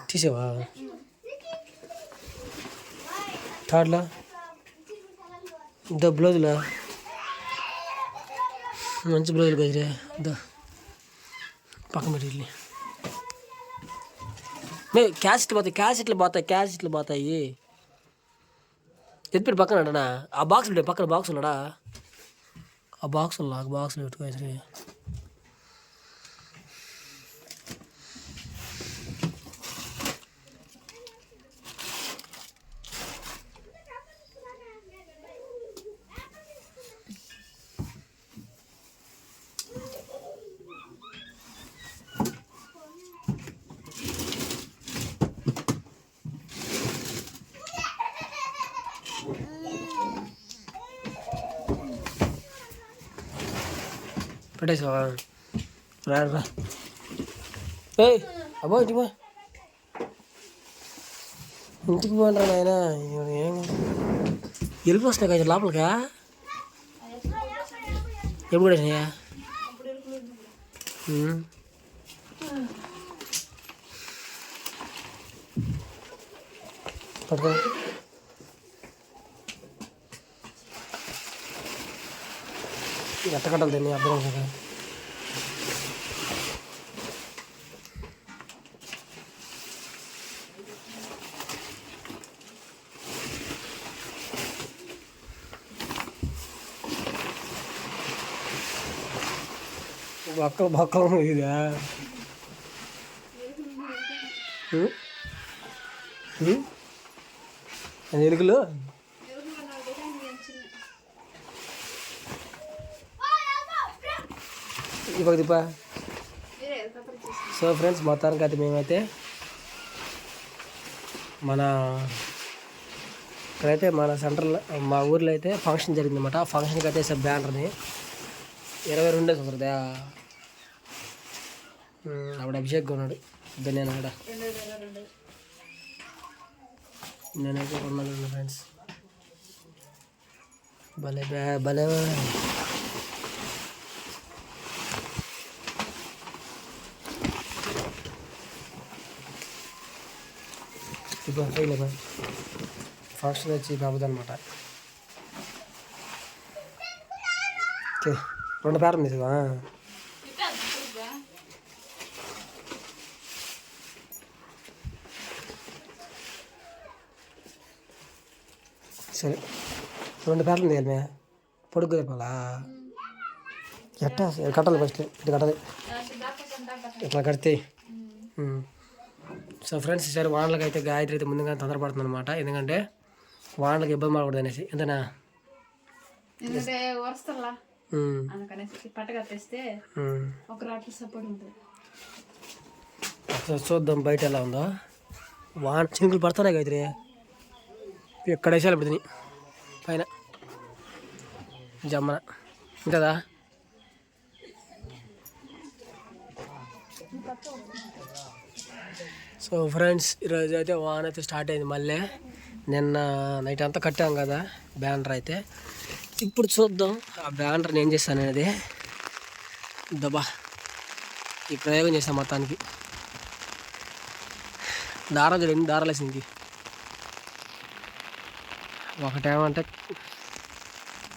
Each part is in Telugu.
తీసేవా థర్డ్లా ద బ్లౌజ్లా మంచి బ్లౌజులు గదిరే ద పక్కన పెట్టి క్యాసెట్లు పోతాయి ఎత్తిపెట్టి పక్కన అంటనా ఆ బాక్స్ పక్కన బాక్స్ ఉన్నాడా ఆ బాక్స్లో పెట్టుకో పెట్టేసావా రా ఏయ్ అబ్బా ఇంటికి పో ఇంటికి పోండ్రా నాయన ఏం ఎలుపు వస్తున్నాయి కదా లోపలికా ఎప్పుడు కూడా వేసినాయా పట్టుకో ఎట్ట కట్టాలి దీన్ని అర్థం కదా బక్కలు ఇదా ఎలుకలు దీపా సో ఫ్రెండ్స్ మొత్తానికి అయితే మేమైతే ఇక్కడైతే మన సెంటర్లో మా ఊర్లో అయితే ఫంక్షన్ జరిగిందన్నమాట. ఆ ఫంక్షన్కి అయితే సార్ బ్యానర్ని 22 సంవత్సరదా అప్పుడు అభిషేక్ ఉన్నాడు నేను అక్కడ నేనైతే కొన్నాను ఫ్రెండ్స్. భలే భలే ఇప్పుడు చేయలేదా ఫంక్షన్ వచ్చి బాబుది అనమాట. ఓకే 2 పేర్లు తీసుకో. సరే 2 పేర్లు తీయాలి మే పొడుగు చెప్పాలా ఎట్టా కట్టాలి ఫస్ట్ ఇటు కట్టాలి ఇట్లా కడితే. సో ఫ్రెండ్స్ ఈసారి వానలకు అయితే గాయత్రి అయితే ముందుగా తొందరపడుతుంది అనమాట. ఎందుకంటే వానలకు ఇబ్బంది పడకూడదు అనేసి ఎంతనా చూద్దాం బయట ఎలా ఉందో. వాన చినుకులు పడుతున్నాయి గాయత్రి ఎక్కడ వేసాలి ఇప్పుడు పైన జమ్మన ఉంటుందా. సో ఫ్రెండ్స్ ఈరోజు అయితే వాన అయితే స్టార్ట్ అయింది మళ్ళీ. నిన్న నైట్ అంతా కట్టాం కదా బ్యానర్ అయితే. ఇప్పుడు చూద్దాం ఆ బ్యానర్ని ఏం చేస్తాను అనేది. దబా ఈ ప్రయోగం చేస్తాం మొత్తానికి. దారం చూడండి దారాలు వేసింది. ఒకటేమంటే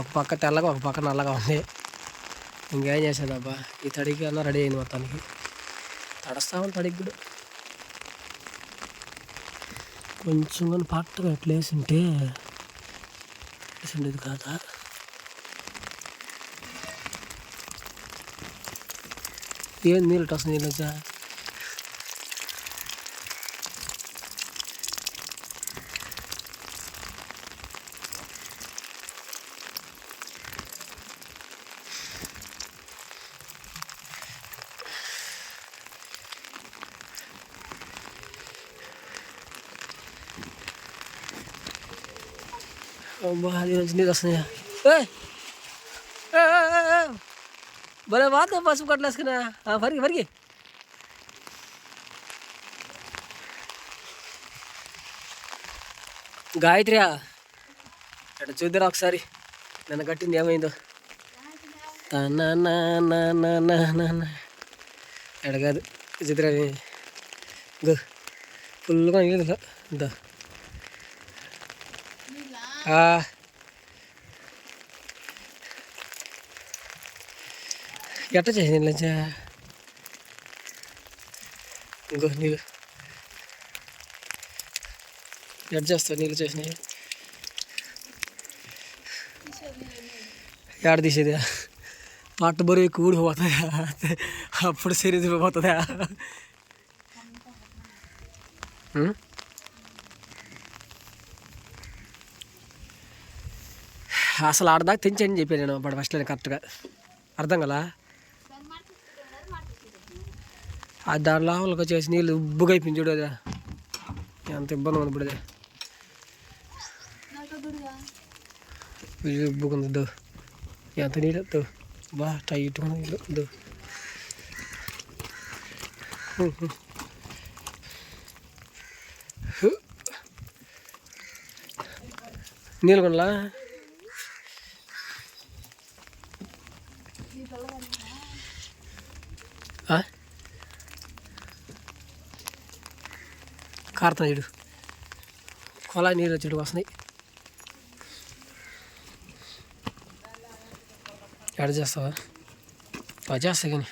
ఒక పక్క తెల్లగా ఒక పక్క నల్లగా ఉంది. ఇంకేం చేసేదబ్బా ఈ తడికి అన్నా రెడీ అయింది మొత్తానికి. తడుస్తామని తడికి కూడా కొంచెం కానీ పట్టగా ఎట్లా వేసింటే వేసిండేది కాదా. ఏం నీళ్ళు వస్తుంది నీళ్ళు వచ్చా అది నుంచి నీళ్ళు వస్తున్నాయా. భలే వాతం పసుపు కట్టలేసుకున్నా వరికి వరికి. గాయత్రి అక్కడ చూద్దరా ఒకసారి నన్ను కట్టింది ఏమైందో. ఎక్కడ కాదు చిత్ర గో ఫుల్గా నీళ్ళు ఇంత ఎట్ట చేసింది లంచా ఇంకో నీళ్ళు ఎట్ చేస్తావు నీళ్ళు చేసినాయి ఎడ తీసేది పట్ట బరువు ఎక్కువ ఊడిపోతుందా అప్పుడు శరీరం పోతుందా అసలు ఆడదాకా తెంచని చెప్పాను నేను అప్పుడు ఫస్ట్లో కరెక్ట్గా అర్థం కదా అది దాని లోపలికి వచ్చేసి నీళ్ళు ఉబ్బుగా అయిపోయింది చూడు అదా ఎంత ఇబ్బంది ఉంది ఇప్పుడు అది ఉబ్బుకుంది దో ఎంత నీళ్ళు దో బా టైట్ నీళ్ళు దో నీళ్ళు కొనలా కారుతా చూడు కొలాయి నీళ్ళు వచ్చి వస్తున్నాయి ఎడ చేస్తావా బాగా చేస్తా కానీ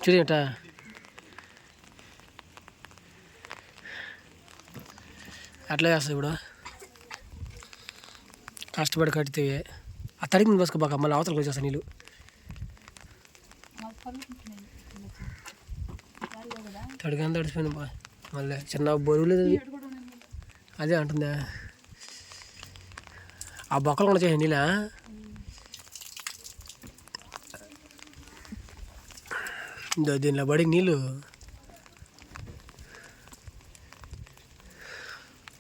చూడేట అట్లా చేస్తా ఇప్పుడు కష్టపడి కడితే ఆ తడికి పోసుకో బాగా మళ్ళీ అవతలకి వచ్చేస్తా నీళ్ళు తడికి అంతా తడిచిపోయింది బా మళ్ళీ చిన్న బరువు లేదు అదే అంటుందా ఆ బొక్కలు కూడా చేసాను నీళ్ళ దీనిలో పడి నీళ్ళు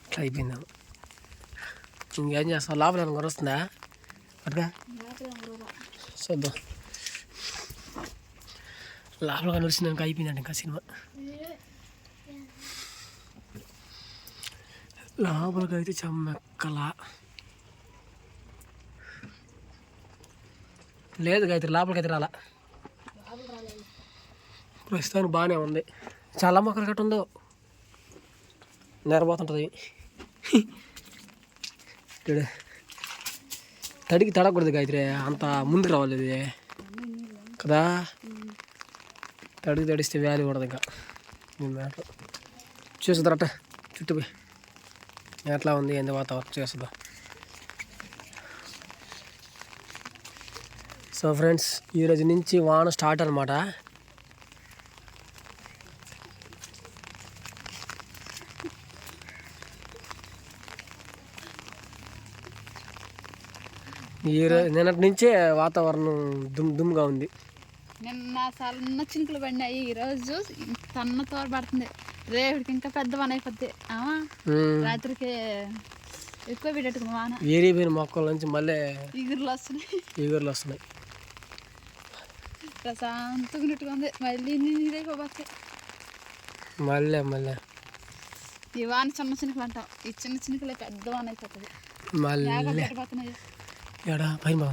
ఇట్లా అయిపోయిందా ఇంకేం చేస్తాం లోపల ఏమైనా కొరస్తుందా అట్గా చూద్దాం లోపల కనిపిస్తుంది ఇంకా అయిపోయిందండి ఇంకా సినిమా లోపలికి అయితే చెమ్మెక్కల లేదు గాయత్రి లోపలికి అయితే రాలా ప్రస్తుతానికి బాగానే ఉంది చాలా మొక్కలు గట్ట ఉందో నెరబోతుంటుంది తడికి తడకూడదు గాయత్రి అంత ముందుకు రావాలి ఇది కదా తడికి తడిస్తే వ్యాధి కూడదు ఇంకా మ్యాట్లో చూస్తుందరట చుట్టూ పోయి ఎట్లా ఉంది ఎంత వాతావరణం చేస్తుందా సో ఫ్రెండ్స్ ఈరోజు నుంచి వాన స్టార్ట్ అనమాట ఈరోజు నిన్నటి నుంచే వాతావరణం దుమ్గా ఉంది నిన్న సన్న చినుకులు పడినాయి ఈరోజు సన్న తోర పడుతుంది రేపటికి ఇంకా పెద్ద వాన అయిపోద్ది రాత్రికి ఎక్కువ పెట్టేట్టుకుని వాన ఏరిపోయిన మొక్కల నుంచి మళ్ళీ ఈగుర్లు వస్తున్నాయి ప్రశాంతంగా ఉంది మళ్ళీ ఇదైపోతే మళ్ళీ ఈ వాన చిన్న చినుకులు అంటాం ఈ చిన్న చినుకులే పెద్ద వాన అయిపోతుంది మళ్ళీ ఎడా పైన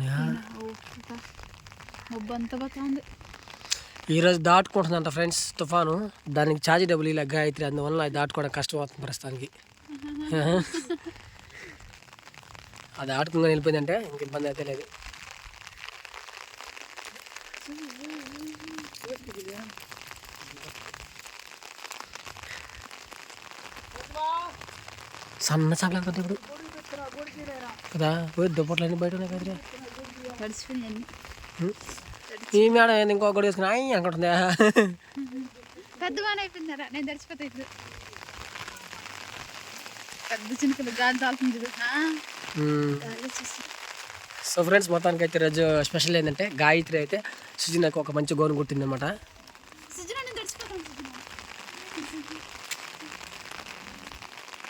మొబ్బు అంతా పోతుంది ఈరోజు దాటుకుంటుందంట ఫ్రెండ్స్ తుఫాను దానికి ఛార్జీ డబ్బులు ఇలా గాయత్రి అందువల్ల అది దాటుకోవడం కష్టం అవుతుంది ప్రస్తుతానికి అది ఆడుకుండా వెళ్ళిపోయిందంటే ఇంక ఇబ్బంది అయితే లేదు సన్న చాకలేదు కదా ఇప్పుడు కదా దుప్పట్లు అన్నీ బయట ఉన్నాయి కదా ఈ మేడం ఏంది ఇంకో గొడవ వేసుకుని అయ్యి అనుకుంటుందా పెద్ద వాన అయిపోయిందా నేను తడిచిపోతా ఇప్పుడు పెద్ద చినుకులు గాలి తాలుతుంది. సో ఫ్రెండ్స్ మొత్తానికి అయితే రోజు స్పెషల్ ఏంటంటే గాయత్రి అయితే సుజనాకు ఒక మంచి గోను కుట్టింది అనమాట.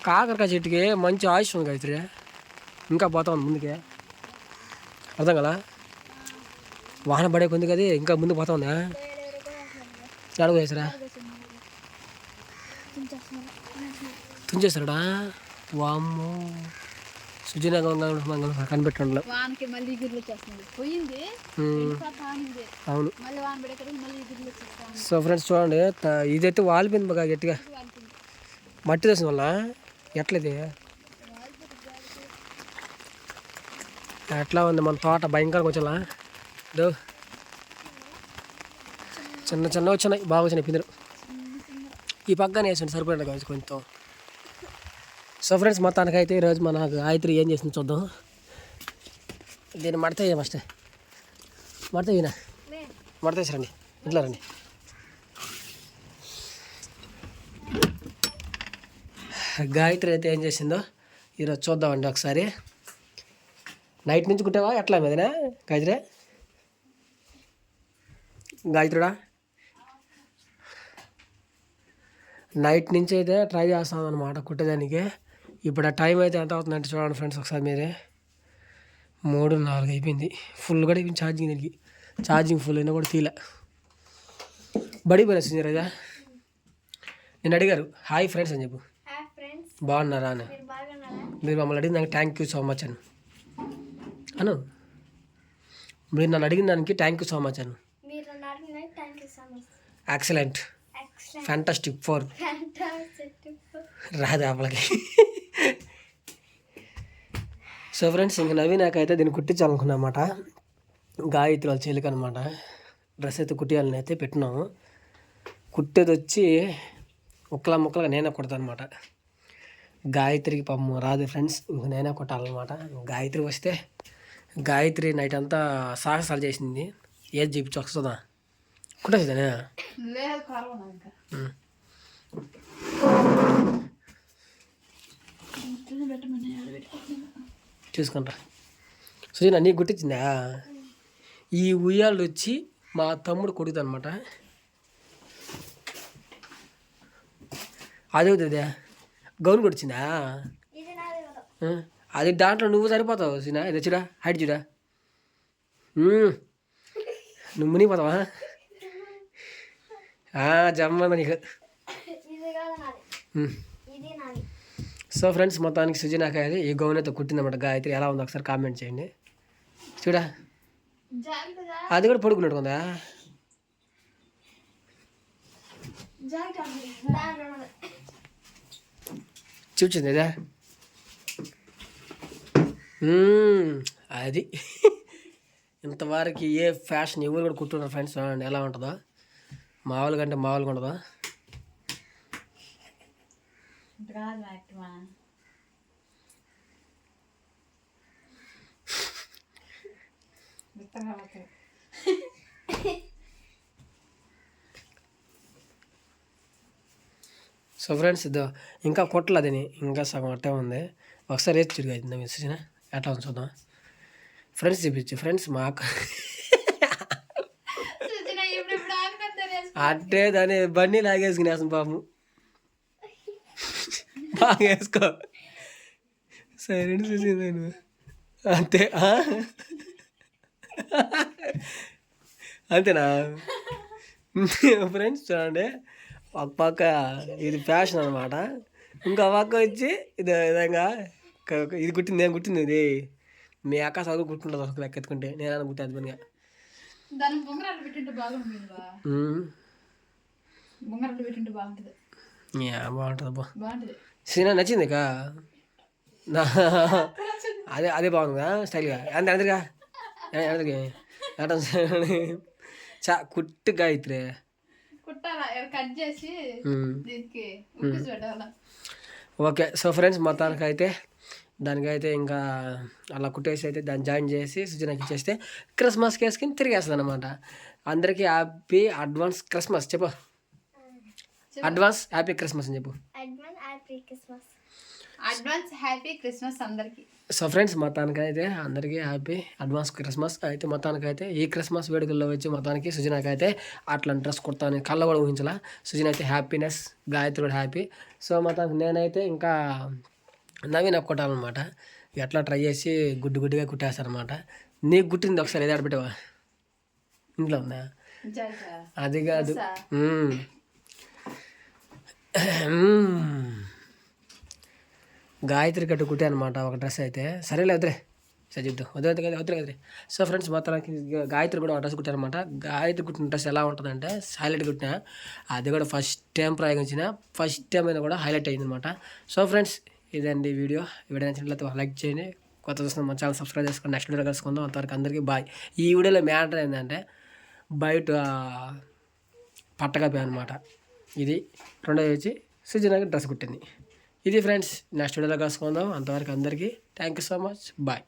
కాకరకాయ చెట్టుకి మంచి ఆయుష్ ఉంది గాయత్రి, ఇంకా పోతా ఉంది ముందుకే, అర్థం కదా, వాహన పడే కొంది కదా ఇంకా ముందుకు పోతా ఉందా. అడుగు వేసారా తుంచేస్తాడా వామ్మో సుజన కనిపెట్టండి. వానకి మళ్ళీ ఎగురులు వచ్చేస్తుంది. పోయింది అవును. మళ్ళీ వాన పడేకడికి మళ్ళీ ఎగురులు వచ్చేస్తాను. సో ఫ్రెండ్స్ చూడండి, ఇదైతే వాలిపోయింది బాగా గట్టిగా. మట్టి తెసిన వల్ల ఎట్లది ఎట్లా ఉంది మన తోట భయంకరంగా వచ్చేలా. చిన్న చిన్న వచ్చినాయి, బాగా వచ్చినాయి పిందెలు. ఈ పక్కన వేసండి సరిపడండి కావచ్చు కొంచెం. సో ఫ్రెండ్స్ మొత్తానికైతే ఈరోజు మన గాయత్రి ఏం చేసింది చూద్దాం. దీన్ని మడత ఫస్ట్ మడత వినా మడత రండి, ఇంట్లో రండి. గాయత్రి అయితే ఏం చేసిందో ఈరోజు చూద్దామండి ఒకసారి. నైట్ నుంచి కుట్టావా ఎట్లా మీదనా గాయత్రుడా? నైట్ నుంచి అయితే ట్రై చేస్తాం అనమాట కుట్టేదానికి. ఇప్పుడు ఆ టైం అయితే ఎంత అవుతుందంటే చూడండి ఫ్రెండ్స్ ఒకసారి మీరే. 3-4 అయిపోయింది. ఫుల్ కూడా అయిపోయింది ఛార్జింగ్. దీనికి ఛార్జింగ్ ఫుల్ అయినా కూడా తీలే. బడికి పోయినా సునీరాజా. నేను అడిగారు హాయ్ ఫ్రెండ్స్ అని చెప్పు. బాగున్నారా అని. మీరు మమ్మల్ని అడిగిన దానికి థ్యాంక్ యూ సో మచ్ అను. మీరు నన్ను అడిగిన దానికి thank you so much Anu. Excellent, fantastic four రాదు అప్పలకి. సో ఫ్రెండ్స్ ఇంక నవీనాకైతే దీన్ని కుట్టించాలనుకున్నమాట. గాయత్రి వాళ్ళ చెల్లికి అనమాట డ్రెస్ అయితే కుట్టియాలని అయితే పెట్టినాము. కుట్టేది వచ్చి ముక్కలుగా నేనే కుడతాను అనమాట. గాయత్రికి పాపం రాదు ఫ్రెండ్స్, ఇంక నేనే కొట్టాలన్నమాట. గాయత్రి వస్తే గాయత్రి నైట్ అంతా సాహసాలు చేసింది. ఏది చూపించి వస్తుందా కుట్టేదా? చూసుకుంటా. సుజీనా నీకు గుర్తించిందా? ఈ ఉయ్యాలు వచ్చి మా తమ్ముడు కొడుకుతా అనమాట. అదే గౌన్ కొడిచిందా? అది దాంట్లో నువ్వు సరిపోతావు సీనా. ఇది చూడా హైట్ చూడా, నువ్వు మునిగిపోతావా? జమ్మ నీకు. సో ఫ్రెండ్స్ మొత్తానికి సుజనాక ఈ గౌన్ అయితే కుట్టిందన్నమాట గాయత్రి. ఎలా ఉందో ఒకసారి కామెంట్ చేయండి. చూడా అది కూడా పడుకున్నట్టుకుందా? చూపించింది ఇదా? అది ఇంతవరకు ఏ ఫ్యాషన్ ఎవరు కూడా కుట్టున్నారు ఫ్రెండ్స్. చూడండి ఎలా ఉంటుందో. మామూలుగా అంటే మామూలుగా ఉండదా? సో ఫ్రెండ్స్ ఇదో ఇంకా కొట్టలు అదని ఇంకా సగం అట్టే ఉంది. ఒకసారి వేసి తిరిగి అవుతుంది మెసేజ్ ఎట్లా ఉంది చూద్దాం ఫ్రెండ్స్. చూపించు ఫ్రెండ్స్ మాకు అట్టే దాన్ని బండి లాగేసుకునేసాం పాము. బాగా వేసుకో సరే చూసి అంతే. అంతేనా ఫ్రెండ్స్? చూడండి ఒక పక్క ఇది ఫ్యాషన్ అనమాట, ఇంకో పక్క వచ్చి ఇది విధంగా ఇది కుట్టింది. నేను కుట్టింది ఇది. మీ అక్క చదువు కుట్టుంటుంది ఒక లెక్క ఎత్తుకుంటే. నేను కుట్టాను పనిగా. బాగుంటుంది. సీనా నచ్చింది కా? అదే బాగుందా స్టైల్గా? అందరిగా కుట్టు గాయత్రి. ఓకే. సో ఫ్రెండ్స్ మొత్తానికైతే దానికైతే ఇంకా అలా కుట్టేసి అయితే దాన్ని జాయిన్ చేసి సుజనాకి ఇచ్చేస్తే క్రిస్మస్కి వేసుకుని తిరిగేస్తుంది అనమాట. అందరికీ హ్యాపీ అడ్వాన్స్ క్రిస్మస్ చెప్పు. అడ్వాన్స్ హ్యాపీ క్రిస్మస్ అని చెప్పు. అడ్వాన్స్ హ్యాపీ క్రిస్మస్ అందరికి. సో ఫ్రెండ్స్ మొత్తానికైతే అందరికీ హ్యాపీ అడ్వాన్స్ క్రిస్మస్. అయితే మొత్తానికైతే ఈ క్రిస్మస్ వేడుకల్లో వచ్చి మొత్తానికి సుజనాకైతే అట్లాంటి డ్రెస్ కుడతాను కళ్ళ కూడా ఊహించాల. సుజన అయితే హ్యాపీనెస్, గాయత్రి కూడా హ్యాపీ. సో మొత్తానికి నేనైతే ఇంకా నవీన కుట్టాలన్నమాట. ఎట్లా ట్రై చేసి గుడ్డుగా కుట్టేస్తారనమాట. నీకు గుట్టింది ఒకసారి ఏది ఆడబెట్టావా? ఇంట్లో ఉందా? అది కాదు, గాయత్రి కట్టు కుట్టే అనమాట ఒక డ్రెస్ అయితే. సరేలే వద్దులే చదివిద్దాం వద్దులే. సో ఫ్రెండ్స్ మొత్తానికి గాయత్రి కూడా ఒక డ్రెస్ కుట్టారనమాట. గాయత్రి కుట్టిన డ్రెస్ ఎలా ఉంటుందంటే హైలైట్ కుట్టిన, అది కూడా ఫస్ట్ టైం ప్రయోగించిన, ఫస్ట్ టైం అయినా కూడా హైలైట్ అయింది అనమాట. సో ఫ్రెండ్స్ ఇదండి వీడియో నచ్చినట్లయితే లైక్ చేయండి. కొత్త చూసిన మన ఛానల్ సబ్స్క్రైబ్ చేసుకొని నెక్స్ట్ వీడియో కలుసుకుందాం. అంతవరకు అందరికీ బాయ్. ఈ వీడియోలో మ్యాటర్ ఏంటంటే బయట పట్టకపే అనమాట. ఇది రెండోది వచ్చి సుజనాకి డ్రెస్ కుట్టింది. ఇది ఫ్రెండ్స్ నెక్స్ట్ వీడియోలో కలుసుకుందాం. అంతవరకు అందరికీ thank you so much. Bye.